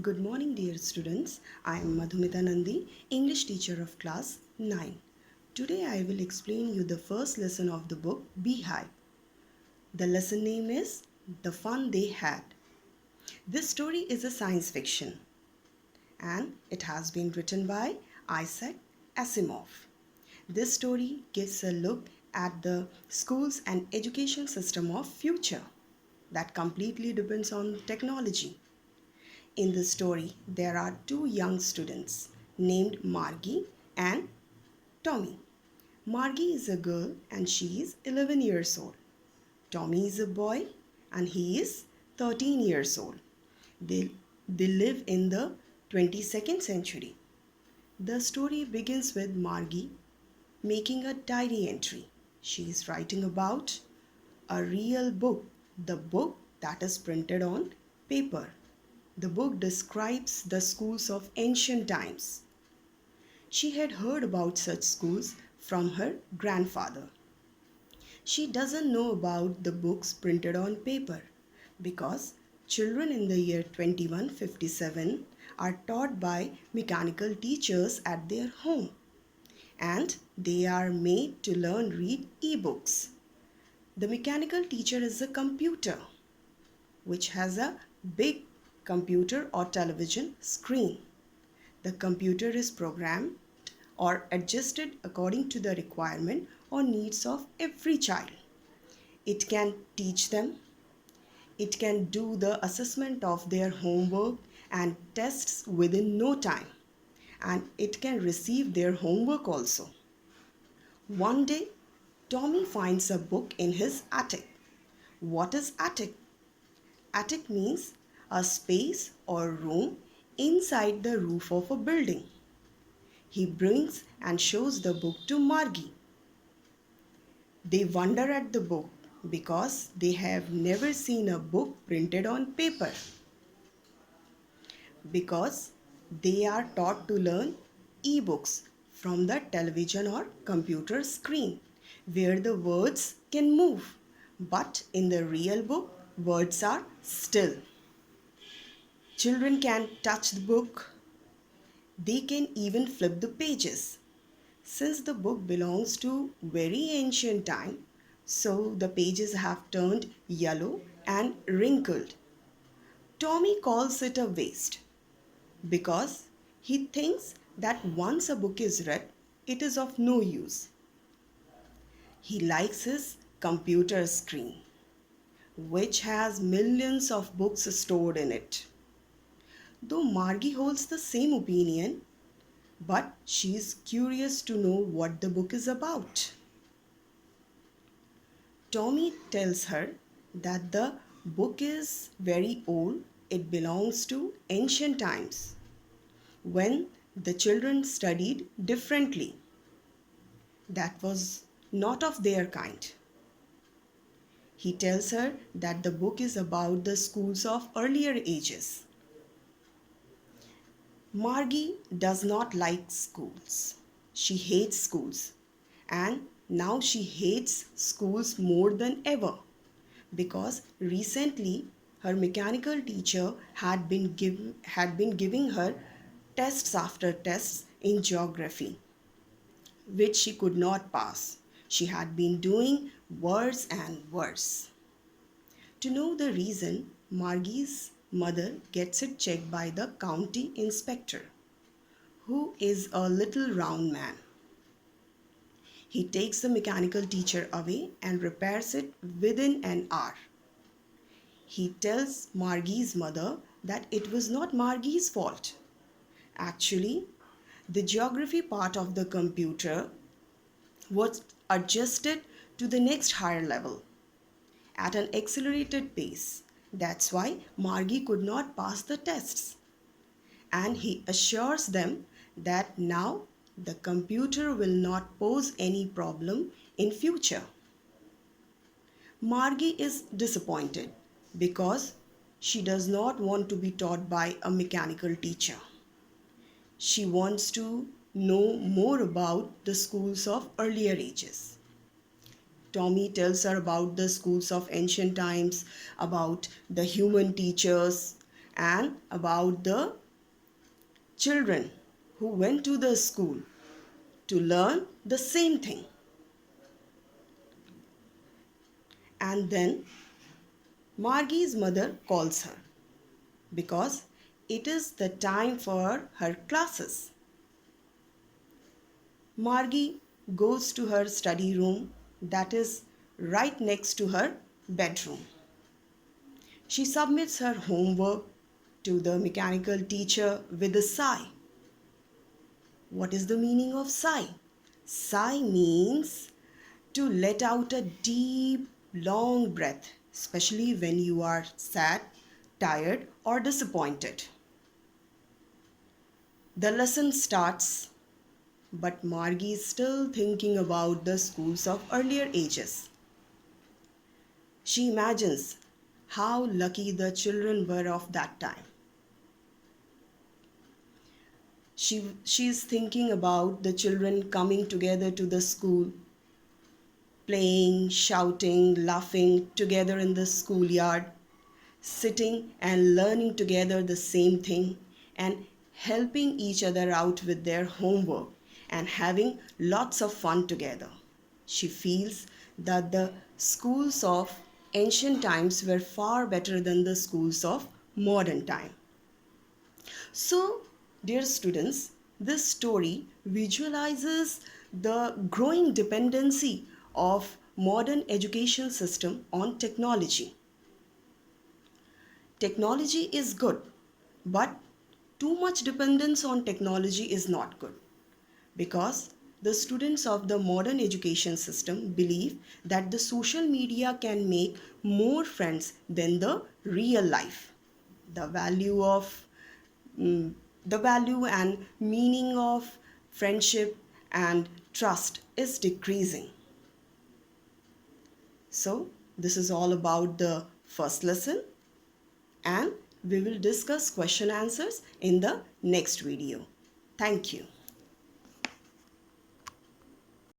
Good morning, dear students. I am Madhumita Nandi, English teacher of class 9. Today I will explain you the first lesson of the book Beehive. The lesson name is The Fun They Had. This story is a science fiction and it has been written by Isaac Asimov. This story gives a look at the schools and education system of future that completely depends on technology. In the story, there are two young students named Margie and Tommy. Margie is a girl and she is 11 years old. Tommy is a boy and he is 13 years old. They, they live in the 22nd century. The story begins with Margie making a diary entry. She is writing about a real book, the book that is printed on paper. The book describes the schools of ancient times. She had heard about such schools from her grandfather. She doesn't know about the books printed on paper because children in the year 2157 are taught by mechanical teachers at their home and they are made to learn read e-books. The mechanical teacher is a computer which has a big computer or television screen. The computer is programmed or adjusted according to the requirement or needs of every child. It can teach them, it can do the assessment of their homework and tests within no time, and it can receive their homework also. One day, Tommy finds a book in his attic. What is attic? Attic means a space or room inside the roof of a building. He brings and shows the book to Margie. They wonder at the book because they have never seen a book printed on paper. Because they are taught to learn e-books from the television or computer screen where the words can move. But in the real book, words are still. Children can touch the book. They can even flip the pages. Since the book belongs to very ancient time, so the pages have turned yellow and wrinkled. Tommy calls it a waste because he thinks that once a book is read, it is of no use. He likes his computer screen, which has millions of books stored in it. Though Margie holds the same opinion, but she is curious to know what the book is about. Tommy tells her that the book is very old, it belongs to ancient times when the children studied differently. That was not of their kind. He tells her that the book is about the schools of earlier ages. Margie does not like schools. She hates schools. And now she hates schools more than ever because recently her mechanical teacher had been giving her tests after tests in geography which she could not pass. She had been doing worse and worse. To know the reason, Margie's mother gets it checked by the county inspector, who is a little round man. He takes the mechanical teacher away and repairs it within an hour. He tells Margie's mother that it was not Margie's fault. Actually, the geography part of the computer was adjusted to the next higher level at an accelerated pace. That's why Margie could not pass the tests. And he assures them that now the computer will not pose any problem in future. Margie is disappointed because she does not want to be taught by a mechanical teacher. She wants to know more about the schools of earlier ages. Tommy tells her about the schools of ancient times, about the human teachers, and about the children who went to the school to learn the same thing. And then Margie's mother calls her because it is the time for her classes. Margie goes to her study room that is right next to her bedroom. She submits her homework to the mechanical teacher with a sigh. What is the meaning of sigh? Sigh means to let out a deep, long breath, especially when you are sad, tired, or disappointed. The lesson starts, but Margie is still thinking about the schools of earlier ages. She imagines how lucky the children were of that time. She is thinking about the children coming together to the school, playing, shouting, laughing together in the schoolyard, sitting and learning together the same thing, and helping each other out with their homework and having lots of fun together. She feels that the schools of ancient times were far better than the schools of modern time. So, dear students, this story visualizes the growing dependency of modern education system on technology. Technology is good, but too much dependence on technology is not good, because the students of the modern education system believe that the social media can make more friends than the real life. The value of the value and meaning of friendship and trust is decreasing. So, this is all about the first lesson, and we will discuss question answers in the next video. Thank you.